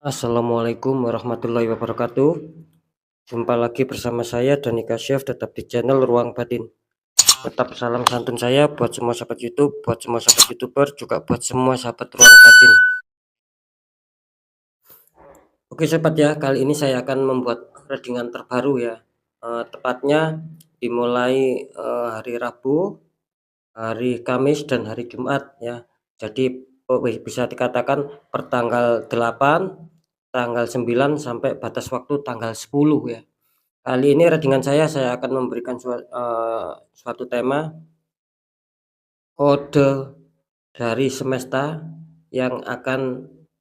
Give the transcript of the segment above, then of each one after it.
Assalamualaikum warahmatullahi wabarakatuh. Jumpa lagi bersama saya Danika Chef, tetap di channel Ruang Batin. Tetap salam santun saya buat semua sahabat YouTube, buat semua sahabat YouTuber, juga buat semua sahabat Ruang Batin. Oke sahabat ya, kali ini saya akan membuat readingan terbaru ya. Tepatnya dimulai hari Rabu, hari Kamis dan hari Jumat ya. Jadi bisa dikatakan pertanggal 8, tanggal 9 sampai batas waktu tanggal 10 ya. Kali ini readingan saya akan memberikan suatu tema, kode dari semesta yang akan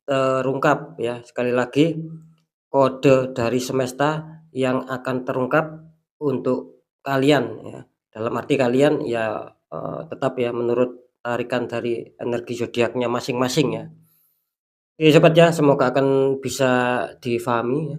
terungkap ya. Sekali lagi, kode dari semesta yang akan terungkap untuk kalian ya. Dalam arti kalian ya, tetap ya menurut tarikan dari energi zodiaknya masing-masing ya. Oke sobat ya, semoga akan bisa difahami ya.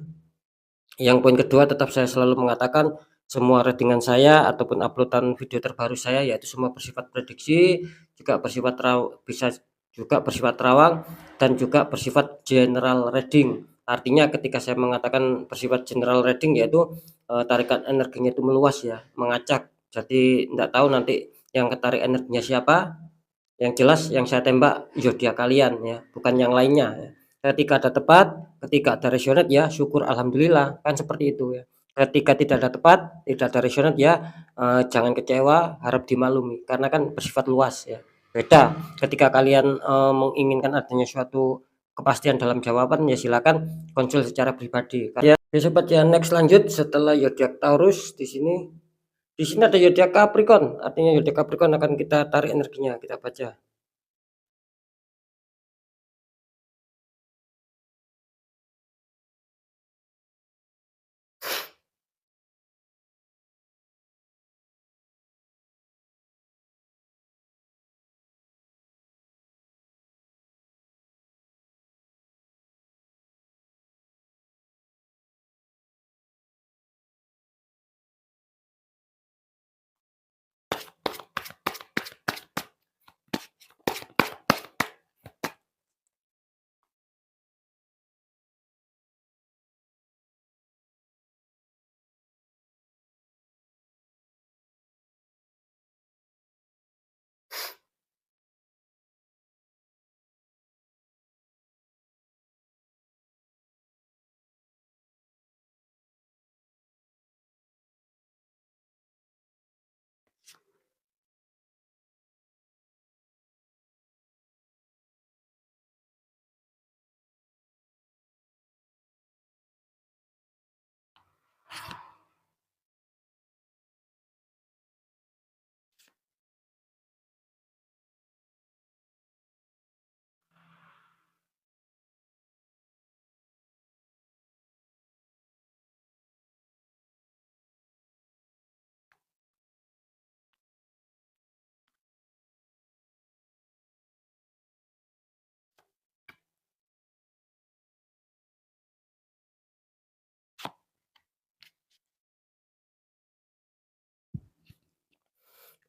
Yang poin kedua, tetap saya selalu mengatakan semua readingan saya ataupun uploadan video terbaru saya yaitu semua bersifat prediksi, juga bersifat bisa juga bersifat terawang dan juga bersifat general reading. Artinya ketika saya mengatakan bersifat general reading yaitu tarikan energinya itu meluas ya, mengacak. Jadi tidak tahu nanti yang ketarik energinya siapa, yang jelas yang saya tembak zodiak kalian ya, bukan yang lainnya ya. Ketika ada tepat, ketika ada resonate ya syukur alhamdulillah, kan seperti itu ya. Ketika tidak ada tepat, tidak ada resonate ya, jangan kecewa, harap dimaklumi karena kan bersifat luas ya. Beda ketika kalian menginginkan adanya suatu kepastian dalam jawaban ya silakan konsul secara pribadi. Ya, sobat ya, next lanjut setelah zodiak Taurus di sini ada zodiak Capricorn, artinya zodiak Capricorn akan kita tarik energinya, kita baca.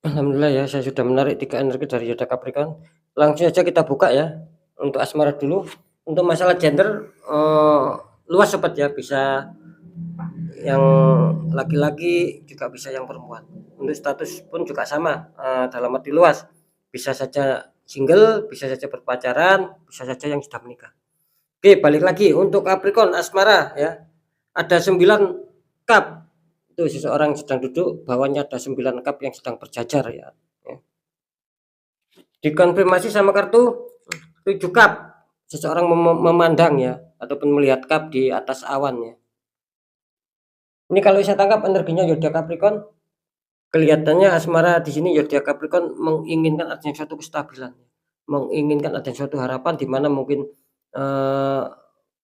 Alhamdulillah ya, saya sudah menarik 3 energi dari zodiak Capricorn. Langsung saja kita buka ya, untuk asmara dulu. Untuk masalah gender, luas sobat ya, bisa yang laki-laki juga bisa yang perempuan. Untuk status pun juga sama, dalam arti luas, bisa saja single, bisa saja berpacaran, bisa saja yang sudah menikah. Oke, balik lagi untuk Capricorn asmara ya, ada 9 cup. Itu seseorang sedang duduk, bawahnya ada 9 cup yang sedang berjajar ya. Dikonfirmasi sama kartu 7 cup, seseorang memandang ya ataupun melihat cup di atas awan ya. Ini kalau saya tangkap energinya zodiak Capricorn, kelihatannya asmara di sini zodiak Capricorn menginginkan adanya suatu kestabilan, menginginkan adanya suatu harapan di mana mungkin eh,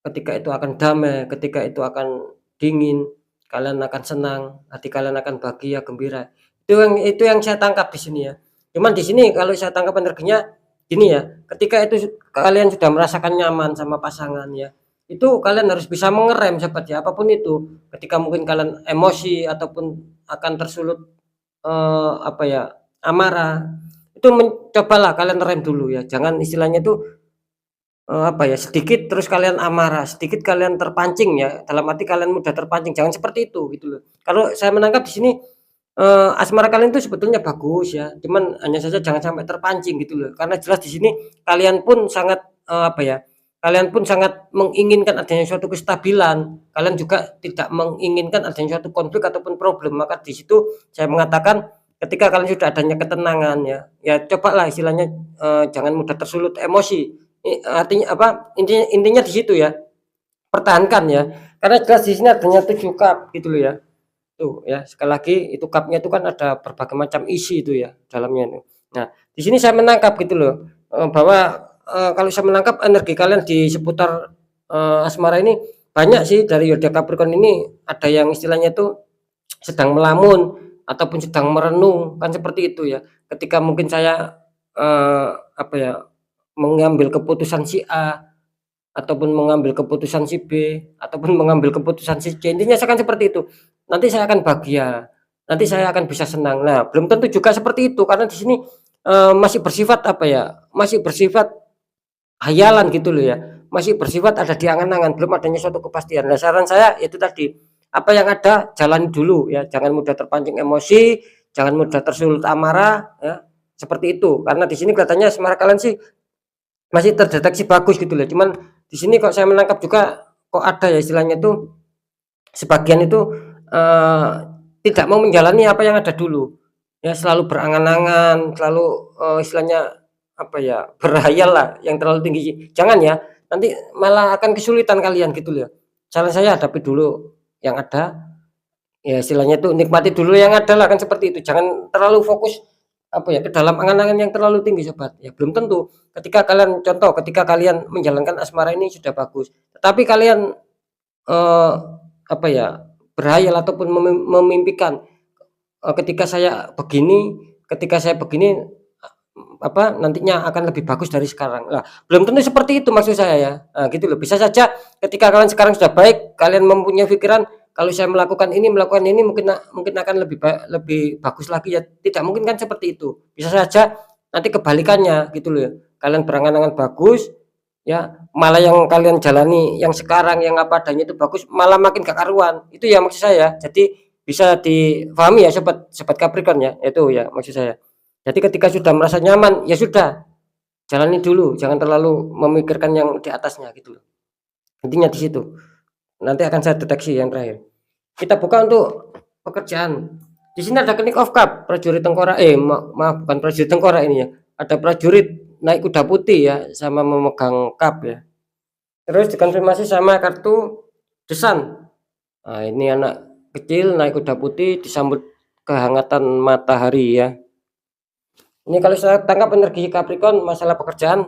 ketika itu akan damai, ketika itu akan dingin, kalian akan senang, hati kalian akan bahagia, gembira. Itu yang saya tangkap di sini ya. Cuman di sini kalau saya tangkap energinya gini ya, ketika itu kalian sudah merasakan nyaman sama pasangan ya, itu kalian harus bisa mengerem seperti apapun itu. Ketika mungkin kalian emosi ataupun akan tersulut apa ya, amarah, itu mencobalah kalian rem dulu ya. Jangan istilahnya itu apa ya, sedikit terus kalian amarah, sedikit kalian terpancing ya, dalam arti kalian mudah terpancing, jangan seperti itu, gitu loh. Kalau saya menangkap di sini, asmara kalian itu sebetulnya bagus ya, cuman hanya saja jangan sampai terpancing gitu loh. Karena jelas di sini kalian pun sangat, apa ya, kalian pun sangat menginginkan adanya suatu kestabilan, kalian juga tidak menginginkan adanya suatu konflik ataupun problem. Maka di situ saya mengatakan ketika kalian sudah adanya ketenangan ya, ya cobalah istilahnya, jangan mudah tersulut emosi. Artinya apa, intinya intinya di situ ya, pertahankan ya, karena jelas di sini adanya 7 cup gitu loh ya. Tuh ya, sekali lagi itu cup-nya itu kan ada berbagai macam isi itu ya dalamnya itu. Nah, di sini saya menangkap gitu loh, bahwa, kalau saya menangkap energi kalian di seputar, asmara ini banyak sih dari zodiak Capricorn ini ada yang istilahnya itu sedang melamun ataupun sedang merenung, kan seperti itu ya. Ketika mungkin saya, apa ya, mengambil keputusan si A ataupun mengambil keputusan si B, ataupun mengambil keputusan si C, intinya saya kan seperti itu. Nanti saya akan bahagia, nanti saya akan bisa senang. Nah, belum tentu juga seperti itu karena di sini, masih bersifat apa ya, masih bersifat hayalan gitu loh ya, masih bersifat ada di angan-angan, belum adanya suatu kepastian. Nah, saran saya itu tadi, apa yang ada jalani dulu ya, jangan mudah terpancing emosi, jangan mudah tersulut amarah ya, seperti itu. Karena di sini kelihatannya asmara kalian sih masih terdeteksi bagus gitu loh, cuman di sini kok saya menangkap juga, kok ada ya istilahnya itu, sebagian itu, eee, tidak mau menjalani apa yang ada dulu. Ya selalu berangan-angan, selalu, istilahnya apa ya, berhayal lah yang terlalu tinggi. Jangan ya, nanti malah akan kesulitan kalian gitu loh. Saran saya hadapi dulu yang ada, ya istilahnya itu nikmati dulu yang ada lah, kan seperti itu. Jangan terlalu fokus apa ya, ke dalam angan-angan yang terlalu tinggi sobat. Ya belum tentu ketika kalian contoh, ketika kalian menjalankan asmara ini sudah bagus, tetapi kalian, eee, apa ya, berhayal ataupun memimpikan, ketika saya begini, apa, nantinya akan lebih bagus dari sekarang. Lah, belum tentu seperti itu maksud saya ya, gitu loh. Bisa saja ketika kalian sekarang sudah baik, kalian mempunyai pikiran, "Kalau saya melakukan ini mungkin akan lebih bagus lagi ya." Tidak mungkin kan seperti itu. Bisa saja nanti kebalikannya gitu loh ya. Kalian berangan-angan bagus, ya, malah yang kalian jalani yang sekarang yang apa adanya itu bagus, malah makin gak karuan. Itu ya maksud saya. Jadi bisa difahami ya sobat sobat Capricorn ya, itu ya maksud saya. Jadi ketika sudah merasa nyaman, ya sudah, jalani dulu, jangan terlalu memikirkan yang di atasnya gitu loh. Intinya di situ. Nanti akan saya deteksi yang terakhir. Kita buka untuk pekerjaan. Di sini ada King of Cup, prajurit tengkorak, maaf bukan prajurit tengkorak ini ya. Ada prajurit naik kuda putih ya, sama memegang cup ya. Terus dikonfirmasi sama kartu desan. Nah, ini anak kecil naik kuda putih disambut kehangatan matahari ya. Ini kalau saya tangkap energi Capricorn masalah pekerjaan,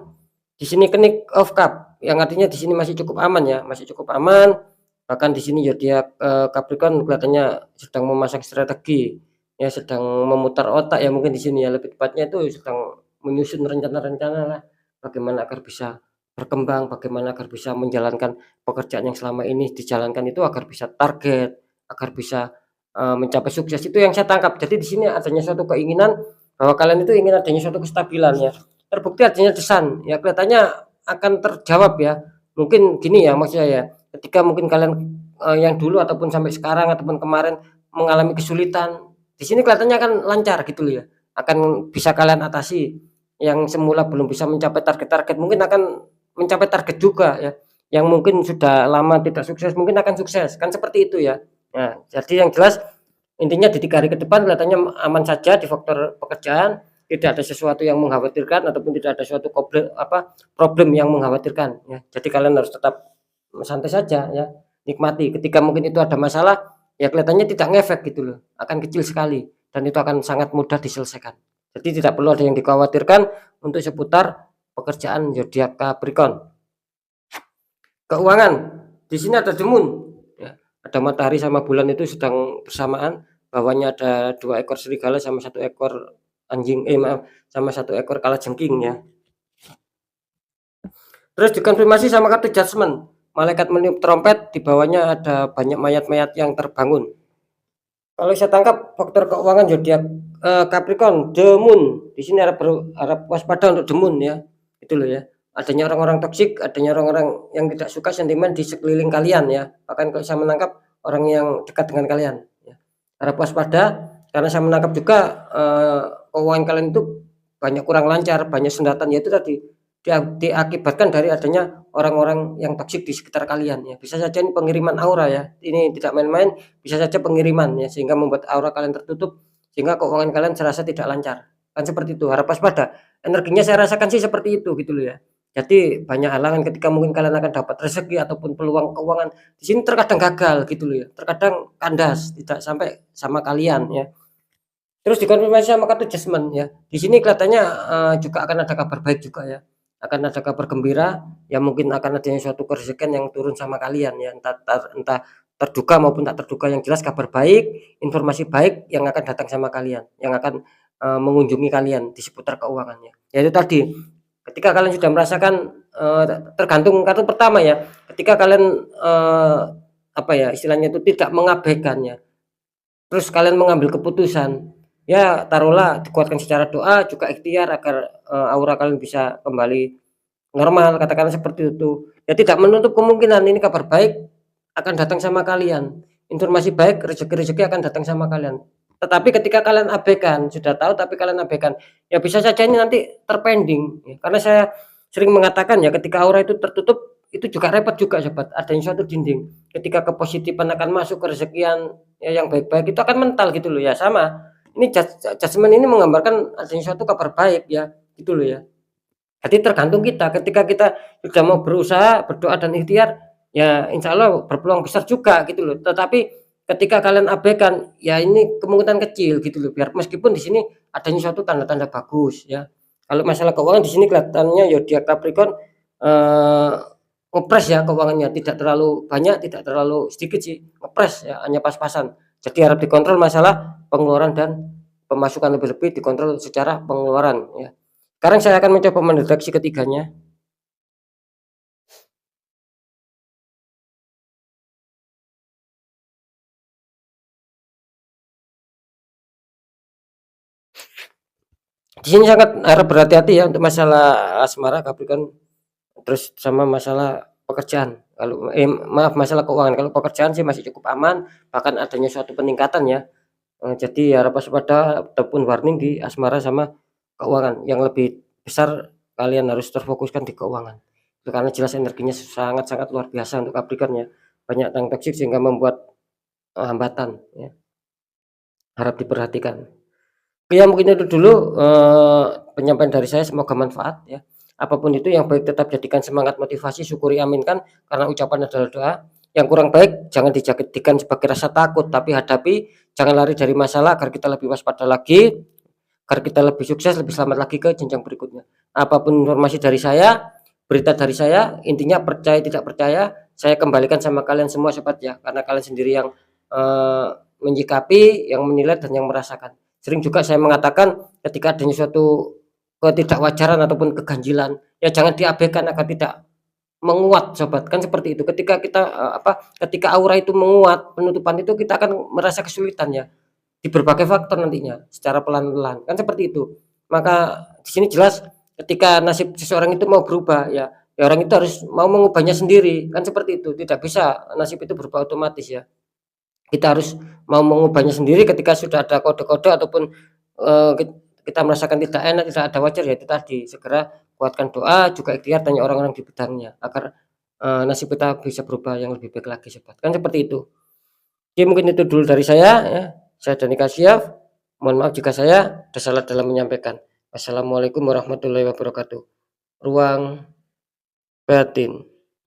di sini King of Cup, yang artinya di sini masih cukup aman ya, masih cukup aman. Bahkan di sini zodiak, Capricorn kelihatannya sedang memasang strategi, ya sedang memutar otak ya mungkin di sini ya, lebih tepatnya itu sedang menyusun rencana-rencana lah, bagaimana agar bisa berkembang, bagaimana agar bisa menjalankan pekerjaan yang selama ini dijalankan itu agar bisa target, agar bisa, mencapai sukses, itu yang saya tangkap. Jadi di sini adanya suatu keinginan bahwa kalian itu ingin adanya suatu kestabilan ya, terbukti adanya desan, ya kelihatannya akan terjawab ya. Mungkin gini ya maksud saya, ketika mungkin kalian, yang dulu ataupun sampai sekarang ataupun kemarin mengalami kesulitan, di sini kelihatannya akan lancar gitu loh ya, akan bisa kalian atasi. Yang semula belum bisa mencapai target-target mungkin akan mencapai target juga ya, yang mungkin sudah lama tidak sukses mungkin akan sukses, kan seperti itu ya. Nah, jadi yang jelas intinya di 3 hari ke depan kelihatannya aman saja di faktor pekerjaan, tidak ada sesuatu yang mengkhawatirkan ataupun tidak ada suatu problem yang mengkhawatirkan ya. Jadi kalian harus tetap santai saja ya, nikmati. Ketika mungkin itu ada masalah, ya kelihatannya tidak ngefek gitu loh, akan kecil sekali dan itu akan sangat mudah diselesaikan. Jadi tidak perlu ada yang dikhawatirkan untuk seputar pekerjaan zodiak Capricorn. Keuangan, di sini ada The Moon ya, ada matahari sama bulan itu sedang bersamaan, bawahnya ada 2 ekor serigala sama 1 ekor anjing, maaf, sama 1 ekor kalajengking ya. Terus dikonfirmasi sama kartu Judgment, malaikat meniup trompet, di bawahnya ada banyak mayat-mayat yang terbangun. Kalau saya tangkap faktor keuangan zodiak, Capricorn, The Moon, di sini harap waspada untuk The Moon ya, itu loh ya. adanya orang-orang toksik, adanya orang-orang yang tidak suka sentimen di sekeliling kalian ya, bahkan kalau saya menangkap orang yang dekat dengan kalian ya. Harap waspada karena saya menangkap juga, keuangan kalian itu banyak kurang lancar, banyak sendatan, yaitu tadi diakibatkan dari adanya orang-orang yang toksik di sekitar kalian ya. Bisa saja ini pengiriman aura ya, ini tidak main-main, bisa saja pengiriman ya, sehingga membuat aura kalian tertutup, sehingga keuangan kalian serasa tidak lancar, kan seperti itu. Harap waspada, energinya saya rasakan sih seperti itu gitu loh ya. Jadi banyak halangan ketika mungkin kalian akan dapat rezeki ataupun peluang keuangan, di sini terkadang gagal gitu loh ya, terkadang kandas, tidak sampai sama kalian ya. Terus dikonfirmasi sama kartu Jasmine ya. Di sini kelihatannya, juga akan ada kabar baik juga ya. Akan ada kabar gembira, ya mungkin akan adanya suatu kerezekian yang turun sama kalian ya, entah terduga maupun tak terduga, yang jelas kabar baik, informasi baik yang akan datang sama kalian, yang akan, mengunjungi kalian di seputar keuangannya. Ya itu tadi, ketika kalian sudah merasakan, tergantung kartu pertama ya, ketika kalian, apa ya, istilahnya itu tidak mengabaikannya, terus kalian mengambil keputusan, ya taruhlah dikuatkan secara doa juga ikhtiar agar, aura kalian bisa kembali normal, katakanlah seperti itu. Ya tidak menutup kemungkinan ini kabar baik akan datang sama kalian, informasi baik, rezeki-rezeki akan datang sama kalian. Tetapi ketika kalian abaikan, sudah tahu tapi kalian abaikan, ya bisa saja ini nanti terpending ya, karena saya sering mengatakan ya, ketika aura itu tertutup, itu juga repot juga sobat, adanya suatu dinding. Ketika kepositifan akan masuk, kerezekian ya yang baik-baik itu akan mental gitu loh ya, sama. Ini judgement ini menggambarkan adanya suatu kabar baik ya, gitu loh ya. Jadi tergantung kita, ketika kita sudah mau berusaha, berdoa dan ikhtiar, ya insya Allah berpeluang besar juga gitu loh. Tetapi ketika kalian abaikan, ya ini kemungkinan kecil gitu loh. Biar meskipun di sini adanya suatu tanda-tanda bagus ya. Kalau masalah keuangan di sini kelihatannya zodiak Capricorn, eh, ngepres ya keuangannya, tidak terlalu banyak, tidak terlalu sedikit sih, ngepres ya, hanya pas-pasan. Jadi harap dikontrol masalah pengeluaran dan pemasukan, lebih-lebih dikontrol secara pengeluaran ya. Sekarang saya akan mencoba mendeteksi ketiganya. Di sini sangat harap berhati-hati ya untuk masalah asmara Capricorn, terus sama masalah pekerjaan. Kalau maaf, masalah keuangan. Kalau pekerjaan sih masih cukup aman, bahkan adanya suatu peningkatan ya. Jadi harap waspada ataupun warning di asmara sama keuangan. Yang lebih besar kalian harus terfokuskan di keuangan. Itu karena jelas energinya sangat-sangat luar biasa untuk Capricorn ya. Banyak yang toksik sehingga membuat hambatan ya. Harap diperhatikan. Ya mungkin itu dulu, penyampaian dari saya, semoga manfaat ya. Apapun itu yang baik tetap jadikan semangat, motivasi, syukuri, aminkan, karena ucapan adalah doa. Yang kurang baik jangan dijadikan sebagai rasa takut, tapi hadapi, jangan lari dari masalah agar kita lebih waspada lagi, agar kita lebih sukses, lebih selamat lagi ke jenjang berikutnya. Apapun informasi dari saya, berita dari saya, intinya percaya tidak percaya, saya kembalikan sama kalian semua sobat ya, karena kalian sendiri yang, menyikapi, yang menilai dan yang merasakan. Sering juga saya mengatakan ketika adanya suatu ketidakwajaran ataupun keganjilan, ya jangan diabaikan agar tidak menguat sobat, kan seperti itu. Ketika kita, ketika aura itu menguat, penutupan itu kita akan merasa kesulitan ya, di berbagai faktor nantinya, secara pelan-pelan, kan seperti itu. Maka di sini jelas ketika nasib seseorang itu mau berubah ya, ya orang itu harus mau mengubahnya sendiri, kan seperti itu. Tidak bisa nasib itu berubah otomatis ya. Kita harus mau mengubahnya sendiri ketika sudah ada kode-kode ataupun, eee, kita merasakan tidak enak, tidak ada wajar, ya itu tadi, segera kuatkan doa, juga ikhtiar, tanya orang-orang di bidangnya agar, nasib kita bisa berubah yang lebih baik lagi sobat, kan seperti itu. Oke mungkin itu dulu dari saya ya, saya Dani Kasyaf, mohon maaf jika saya ada salah dalam menyampaikan. Wassalamualaikum warahmatullahi wabarakatuh. Ruang batin.